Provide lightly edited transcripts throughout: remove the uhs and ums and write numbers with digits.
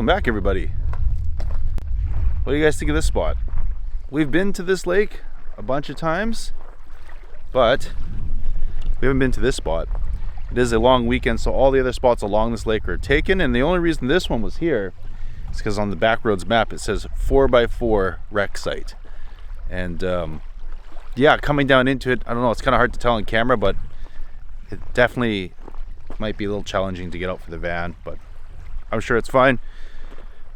Welcome back, everybody. What do you guys think of this spot? We've been to this lake a bunch of times, but we haven't been to this spot. It is a long weekend, so all the other spots along this lake are taken, and the only reason this one was here is because on the Backroads map it says 4x4 wreck site. And yeah, coming down into it, I don't know, it's kind of hard to tell on camera, but it definitely might be a little challenging to get out for the van, but I'm sure it's fine.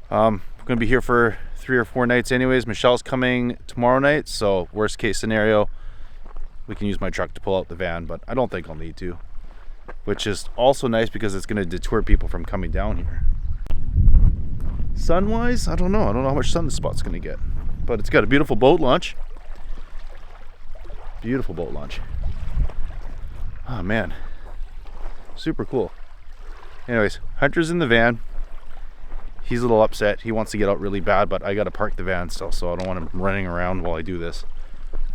We're gonna be here for 3 or 4 nights anyways. Michelle's coming tomorrow night, so worst case scenario, we can use my truck to pull out the van, but I don't think I'll need to, which is also nice because it's gonna deter people from coming down here. Sun-wise, I don't know how much sun the spot's gonna get, but it's got a beautiful boat launch. Beautiful boat launch. Oh man, super cool. Anyways, Hunter's in the van. He's a little upset. He wants to get out really bad, but I gotta park the van still, so I don't want him running around while I do this.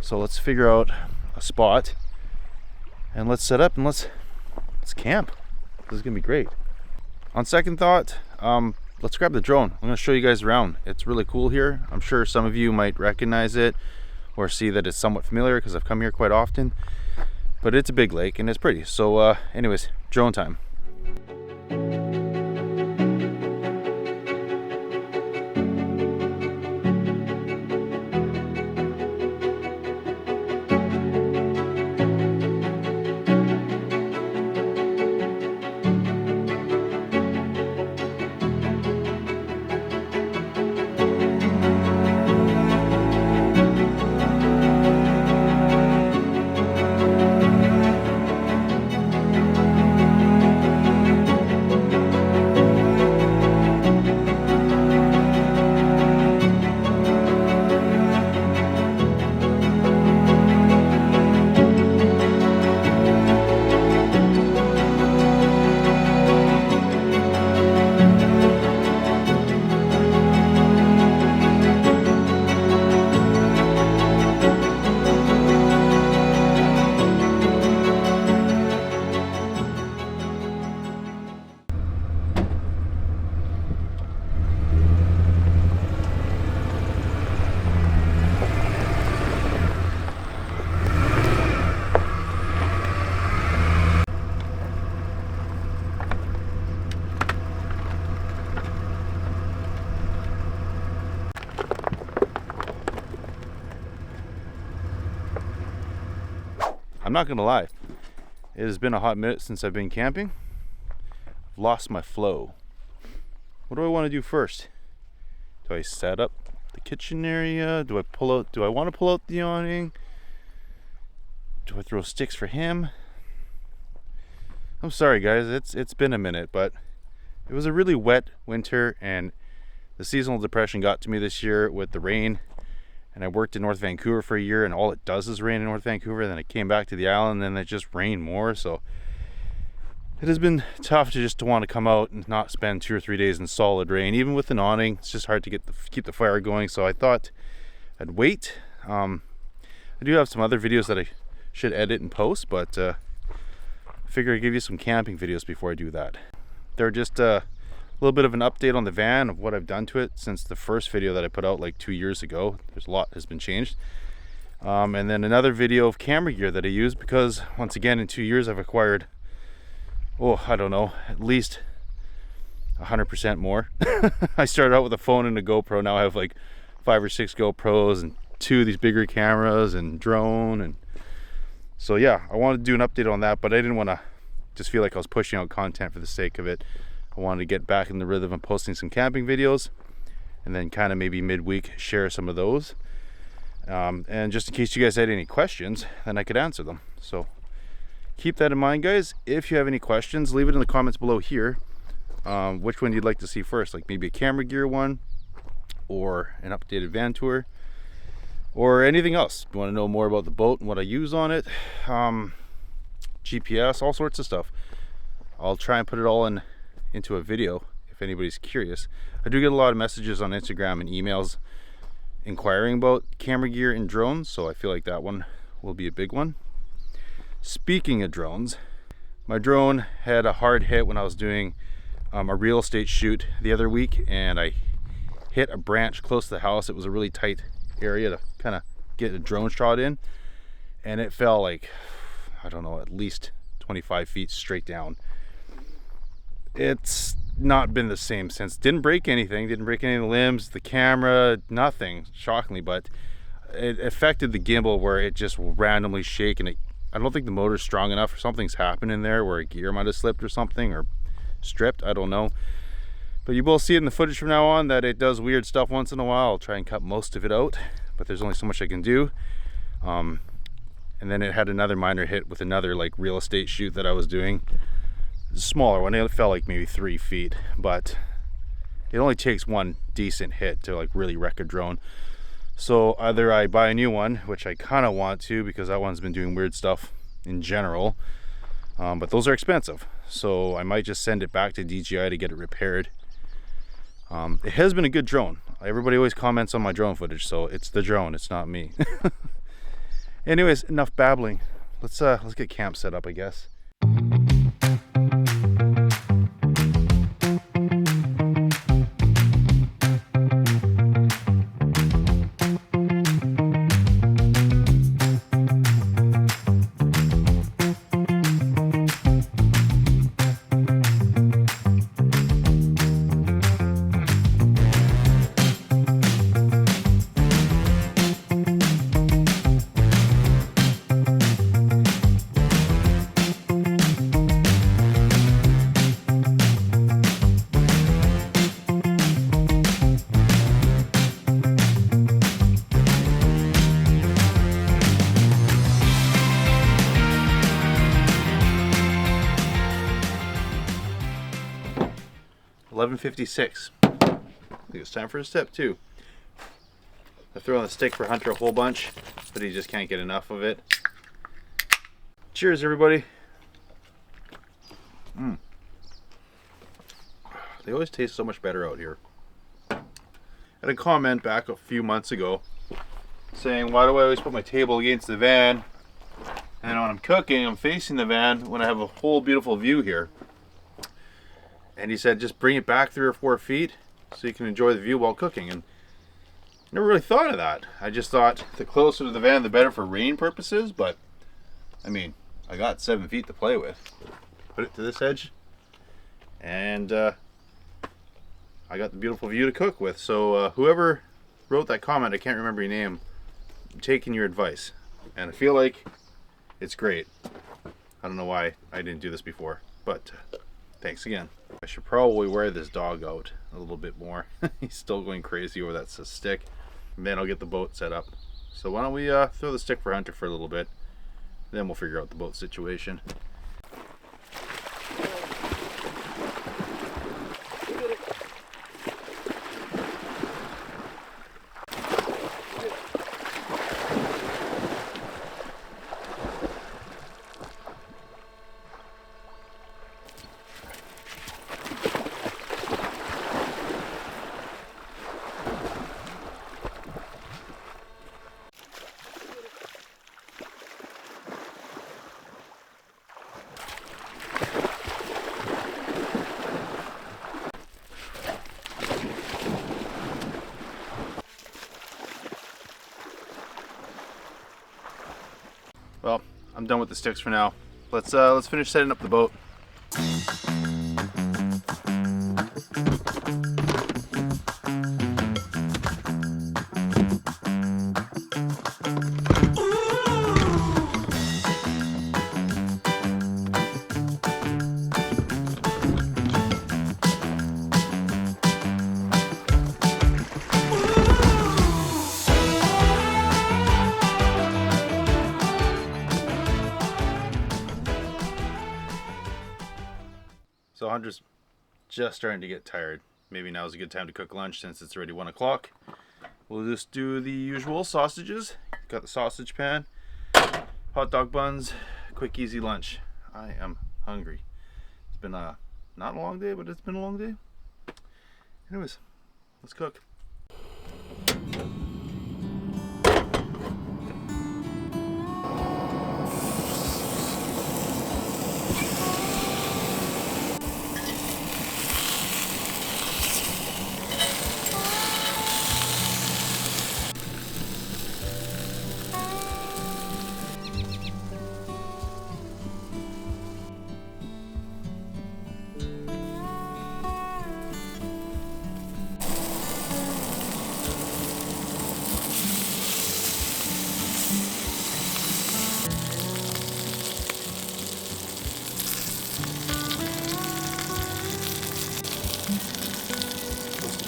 So let's figure out a spot and let's set up and let's camp. This is gonna be great. On second thought, let's grab the drone. I'm gonna show you guys around. It's really cool here. I'm sure some of you might recognize it or see that it's somewhat familiar because I've come here quite often, but it's a big lake and it's pretty. So anyways, drone time. I'm not gonna lie, it has been a hot minute since I've been camping. I've lost my flow. What do I want to do first? Do I set up the kitchen area? Do I want to pull out the awning? Do I throw sticks for him? I'm sorry guys, it's been a minute, but it was a really wet winter and the seasonal depression got to me this year with the rain. And I worked in North Vancouver for a year, and all it does is rain in North Vancouver. Then I came back to the island, and then it just rained more. So it has been tough to want to come out and not spend 2 or 3 days in solid rain. Even with an awning, it's just hard to keep the fire going. So I thought I'd wait. I do have some other videos that I should edit and post, but I figure I'd give you some camping videos before I do that. They're just a little bit of an update on the van of what I've done to it since the first video that I put out like 2 years ago. There's a lot has been changed. And then another video of camera gear that I use because once again in 2 years I've acquired, I don't know, at least 100% more. I started out with a phone and a GoPro. Now I have like 5 or 6 GoPros and 2 of these bigger cameras and drone. And so yeah, I wanted to do an update on that, but I didn't want to just feel like I was pushing out content for the sake of it. I wanted to get back in the rhythm of posting some camping videos and then kind of maybe midweek share some of those. And just in case you guys had any questions, then I could answer them. So keep that in mind, guys. If you have any questions, leave it in the comments below here. Which one you'd like to see first, like maybe a camera gear one or an updated van tour or anything else. If you want to know more about the boat and what I use on it, GPS, all sorts of stuff. I'll try and put it all into a video if anybody's curious. I do get a lot of messages on Instagram and emails inquiring about camera gear and drones, so I feel like that one will be a big one. Speaking of drones, my drone had a hard hit when I was doing a real estate shoot the other week, and I hit a branch close to the house. It was a really tight area to kind of get a drone shot in, and it fell like, I don't know, at least 25 feet straight down. It's not been the same since. Didn't break anything, didn't break any of the limbs, the camera, nothing, shockingly, but it affected the gimbal where it just will randomly shake, and I don't think the motor's strong enough, or something's happened in there where a gear might have slipped or something, or stripped, I don't know. But you will see it in the footage from now on that it does weird stuff once in a while. I'll try and cut most of it out, but there's only so much I can do. And then it had another minor hit with another like real estate shoot that I was doing. A smaller one, it fell like maybe 3 feet, but it only takes one decent hit to like really wreck a drone. So either I buy a new one, which I kind of want to because that one's been doing weird stuff in general, but those are expensive. So I might just send it back to DJI to get it repaired. It has been a good drone. Everybody always comments on my drone footage, so it's the drone, it's not me. Anyways, enough babbling. Let's get camp set up, I guess. $11.56. I think it's time for a step 2. I throw on the stick for Hunter a whole bunch, but he just can't get enough of it. Cheers, everybody. They always taste so much better out here. I had a comment back a few months ago saying, why do I always put my table against the van, and when I'm cooking I'm facing the van when I have a whole beautiful view here? And he said, just bring it back 3 or 4 feet so you can enjoy the view while cooking. And I never really thought of that. I just thought the closer to the van, the better for rain purposes. But, I mean, I got 7 feet to play with. Put it to this edge. And I got the beautiful view to cook with. So whoever wrote that comment, I can't remember your name, I'm taking your advice. And I feel like it's great. I don't know why I didn't do this before. But thanks again. I should probably wear this dog out a little bit more. He's still going crazy over that stick. And then I'll get the boat set up. So why don't we throw the stick for Hunter for a little bit. Then we'll figure out the boat situation. Well, I'm done with the sticks for now. Let's finish setting up the boat. So Hunter's just starting to get tired. Maybe now's a good time to cook lunch since it's already 1 o'clock. We'll just do the usual sausages. Got the sausage pan, hot dog buns, quick easy lunch. I am hungry. It's been not a long day, but it's been a long day. Anyways, let's cook.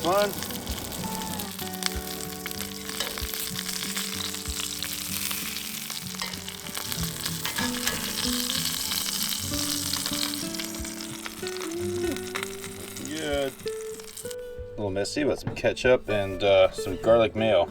fun. Good. A little messy, but some ketchup and some garlic mayo.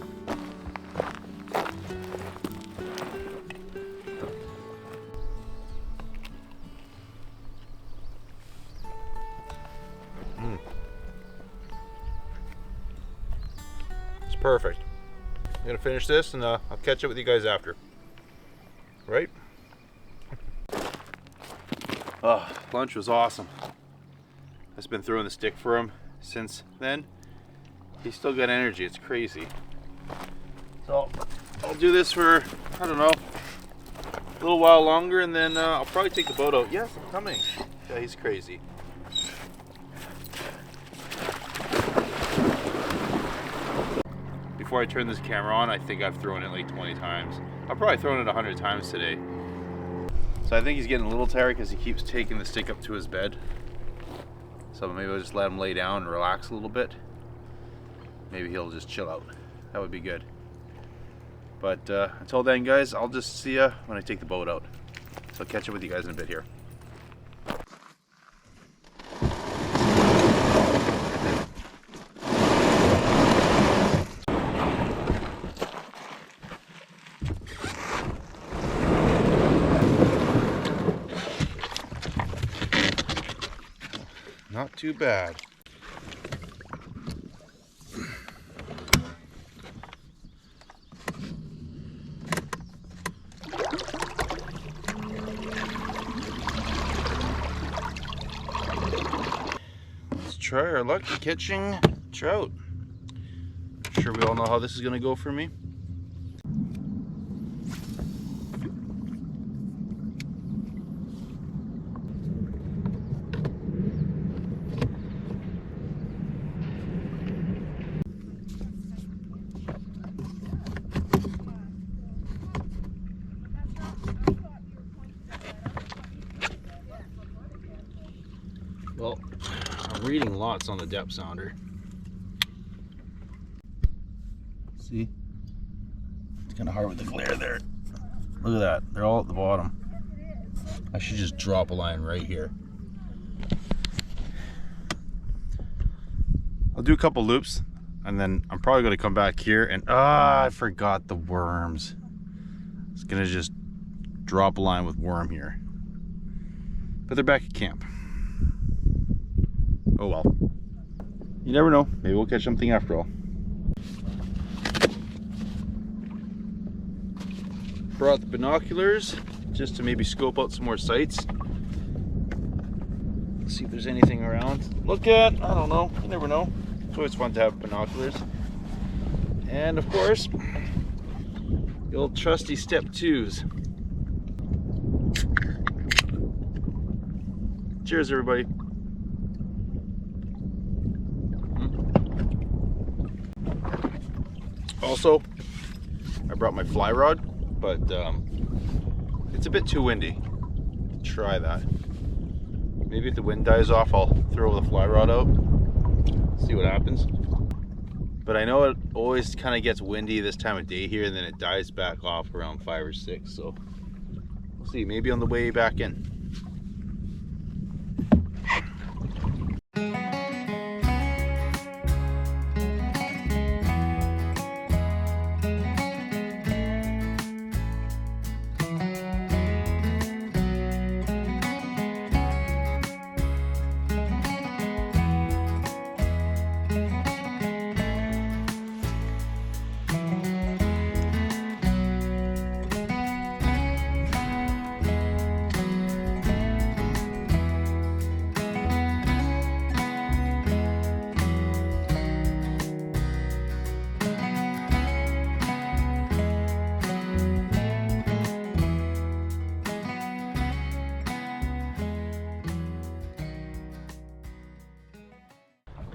It's perfect. I'm gonna finish this and I'll catch up with you guys after. Right? Oh, lunch was awesome. I've just been throwing the stick for him since then. He's still got energy, it's crazy. So I'll do this for, I don't know, a little while longer and then I'll probably take the boat out. Yes, I'm coming. Yeah, he's crazy. Before I turn this camera on, I think I've thrown it like 20 times. I've probably thrown it 100 times today. So I think he's getting a little tired because he keeps taking the stick up to his bed. So maybe I'll just let him lay down and relax a little bit. Maybe he'll just chill out. That would be good. But until then, guys, I'll just see ya when I take the boat out. So I'll catch up with you guys in a bit here. Not too bad. Let's try our luck at catching trout. I'm sure we all know how this is going to go for me. Well, I'm reading lots on the depth sounder. See? It's kind of hard with the glare there. Look at that. They're all at the bottom. I should just drop a line right here. I'll do a couple loops and then I'm probably going to come back here and I forgot the worms. It's going to just drop a line with worm here. But they're back at camp. Oh well. You never know. Maybe we'll catch something after all. Brought the binoculars just to maybe scope out some more sights. See if there's anything around. Look at, I don't know. You never know. It's always fun to have binoculars. And of course, the old trusty step 2s. Cheers, everybody. Also, I brought my fly rod, but it's a bit too windy. Try that. Maybe if the wind dies off, I'll throw the fly rod out, see what happens. But I know it always kind of gets windy this time of day here, and then it dies back off around 5 or 6. So we'll see. Maybe on the way back in.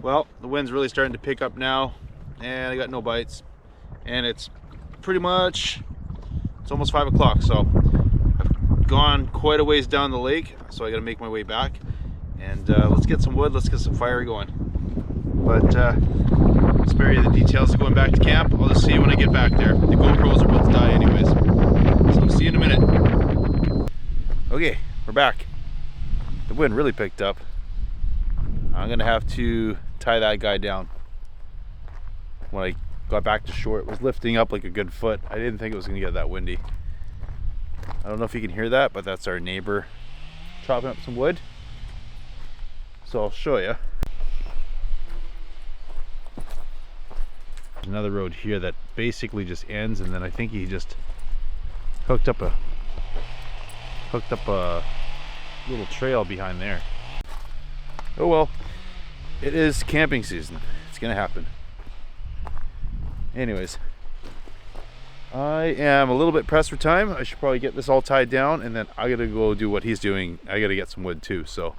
Well, the wind's really starting to pick up now, and I got no bites, and it's pretty much, it's almost 5 o'clock, so I've gone quite a ways down the lake, so I gotta make my way back, and let's get some wood, let's get some fire going. But spare you the details of going back to camp. I'll just see you when I get back there. The GoPros are about to die anyways. So I'll see you in a minute. Okay, we're back. The wind really picked up. I'm gonna have to tie that guy down. When I got back to shore, it was lifting up like a good foot. I didn't think it was gonna get that windy. I don't know if you can hear that, but that's our neighbor chopping up some wood. So I'll show you. There's another road here that basically just ends, and then I think he just hooked up a little trail behind there. Oh well, it is camping season. It's gonna happen. Anyways, I am a little bit pressed for time. I should probably get this all tied down, and then I gotta go do what he's doing. I gotta get some wood too, so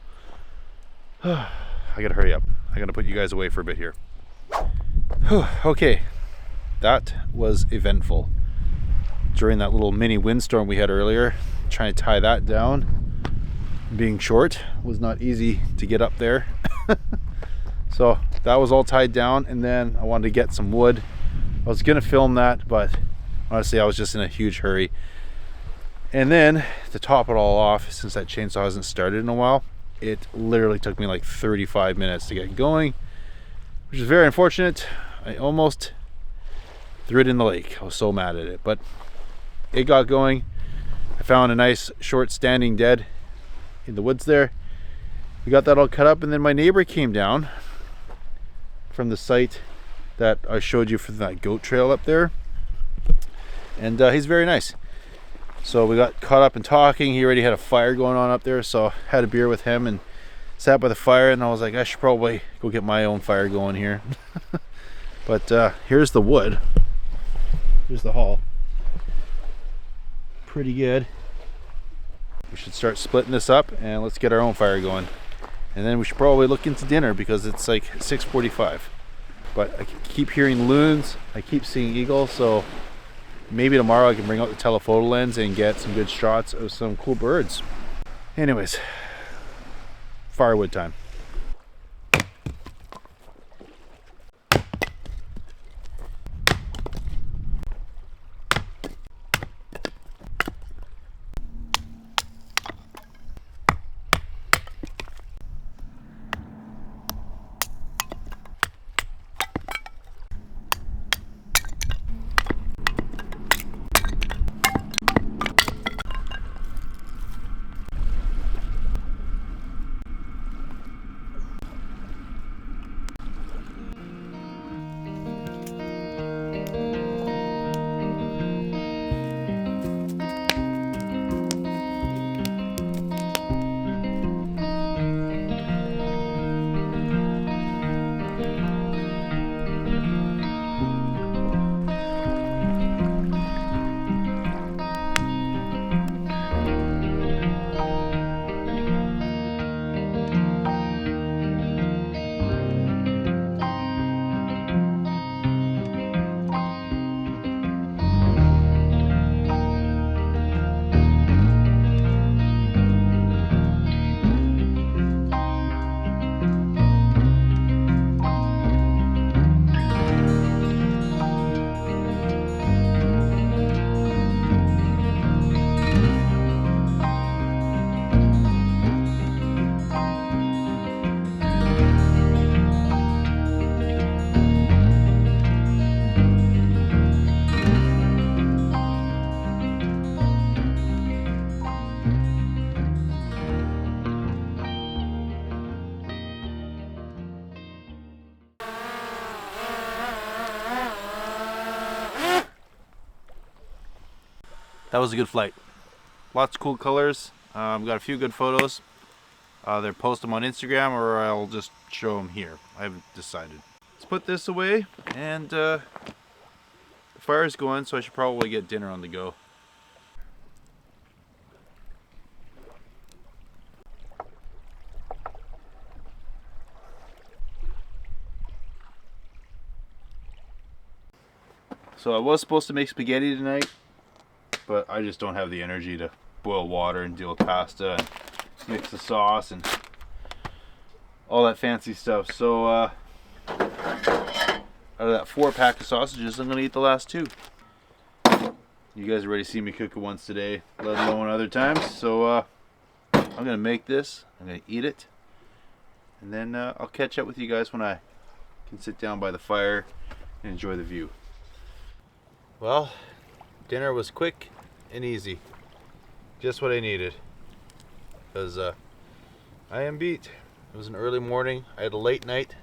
I gotta hurry up. I gotta put you guys away for a bit here. Okay, that was eventful. During that little mini windstorm we had earlier, trying to tie that down, being short, was not easy to get up there. So that was all tied down, and then I wanted to get some wood. I was gonna film that, but honestly I was just in a huge hurry. And then to top it all off, since that chainsaw hasn't started in a while, it literally took me like 35 minutes to get going, which is very unfortunate. I almost threw it in the lake. I was so mad at it, but it got going. I found a nice short standing dead in the woods there. We got that all cut up, and then my neighbor came down from the site that I showed you from that goat trail up there, and he's very nice. So we got caught up in talking. He already had a fire going on up there, so I had a beer with him and sat by the fire, and I was like, I should probably go get my own fire going here. But here's the wood. Here's the haul. Pretty good. We should start splitting this up, and let's get our own fire going. And then we should probably look into dinner because it's like 6:45. But I keep hearing loons, I keep seeing eagles, so maybe tomorrow I can bring out the telephoto lens and get some good shots of some cool birds. Anyways, firewood time. That was a good flight. Lots of cool colors. Got a few good photos. Either post them on Instagram or I'll just show them here. I haven't decided. Let's put this away, and the fire's going, so I should probably get dinner on the go. So I was supposed to make spaghetti tonight, but I just don't have the energy to boil water and deal with pasta and mix the sauce and all that fancy stuff. So Out of that 4-pack of sausages, I'm gonna eat the last 2. You guys already seen me cook it once today, let alone other times. So I'm gonna make this, I'm gonna eat it, and then I'll catch up with you guys when I can sit down by the fire and enjoy the view. Well, dinner was quick and easy. Just what I needed. Because I am beat. It was an early morning. I had a late night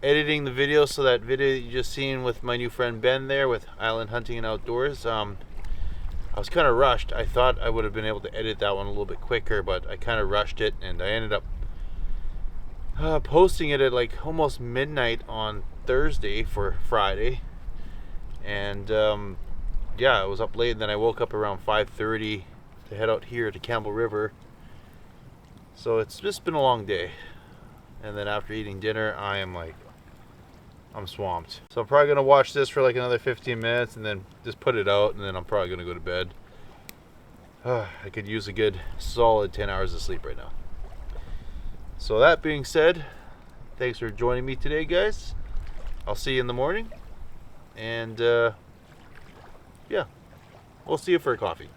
editing the video, so that video you just seen with my new friend Ben there with Island Hunting and Outdoors, I was kind of rushed. I thought I would have been able to edit that one a little bit quicker, but I kind of rushed it, and I ended up posting it at like almost midnight on Thursday for Friday. And yeah, I was up late, and then I woke up around 5:30 to head out here to Campbell River. So it's just been a long day. And then after eating dinner, I'm swamped. So I'm probably gonna watch this for like another 15 minutes and then just put it out, and then I'm probably gonna go to bed. I could use a good solid 10 hours of sleep right now. So that being said, thanks for joining me today, guys. I'll see you in the morning. And yeah, we'll see you for a coffee.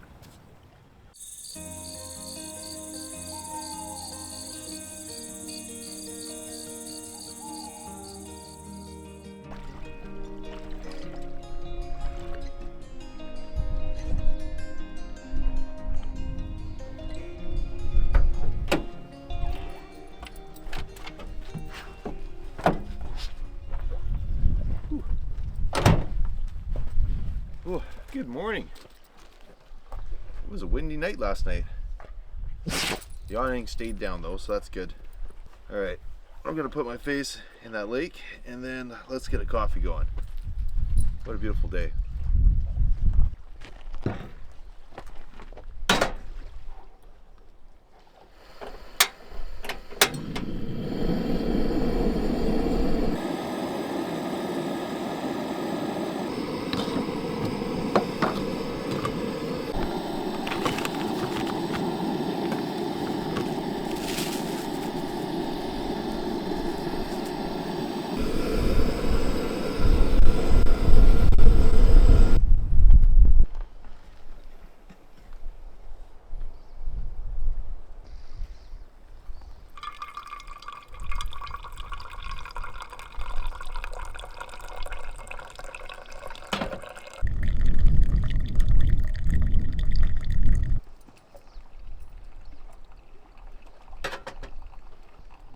Oh, good morning. It was a windy night last night. The awning stayed down though, so that's good. All right, I'm gonna put my face in that lake, and then let's get a coffee going. What a beautiful day.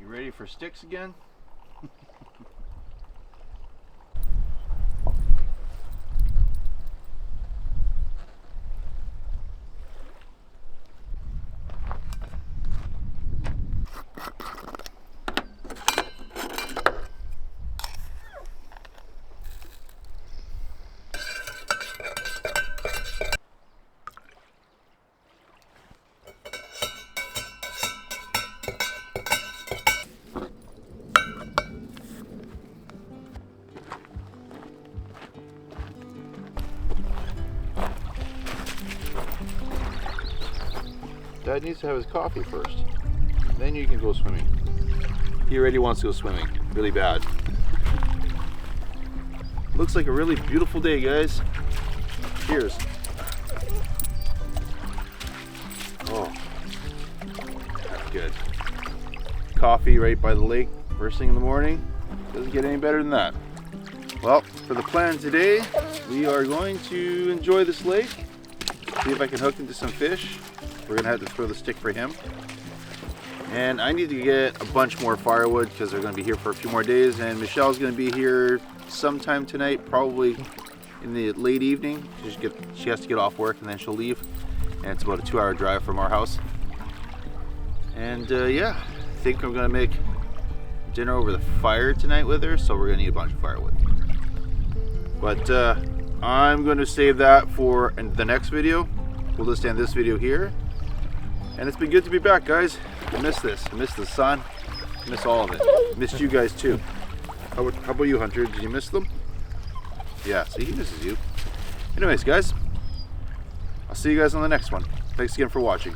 Ready for sticks again? Dad needs to have his coffee first. Then you can go swimming. He already wants to go swimming, really bad. Looks like a really beautiful day, guys. Cheers. Oh, that's good. Coffee right by the lake, first thing in the morning. Doesn't get any better than that. Well, for the plan today, we are going to enjoy this lake. See if I can hook into some fish. We're gonna have to throw the stick for him. And I need to get a bunch more firewood because they're gonna be here for a few more days, and Michelle's gonna be here sometime tonight, probably in the late evening. She has to get off work and then she'll leave. And it's about a 2-hour drive from our house. And yeah, I think I'm gonna make dinner over the fire tonight with her, so we're gonna need a bunch of firewood. But I'm gonna save that for the next video. We'll just end this video here. And it's been good to be back, guys. I miss this. I miss the sun. I miss all of it. I missed you guys too. How about you, Hunter? Did you miss them? Yeah, see, he misses you. Anyways, guys, I'll see you guys on the next one. Thanks again for watching.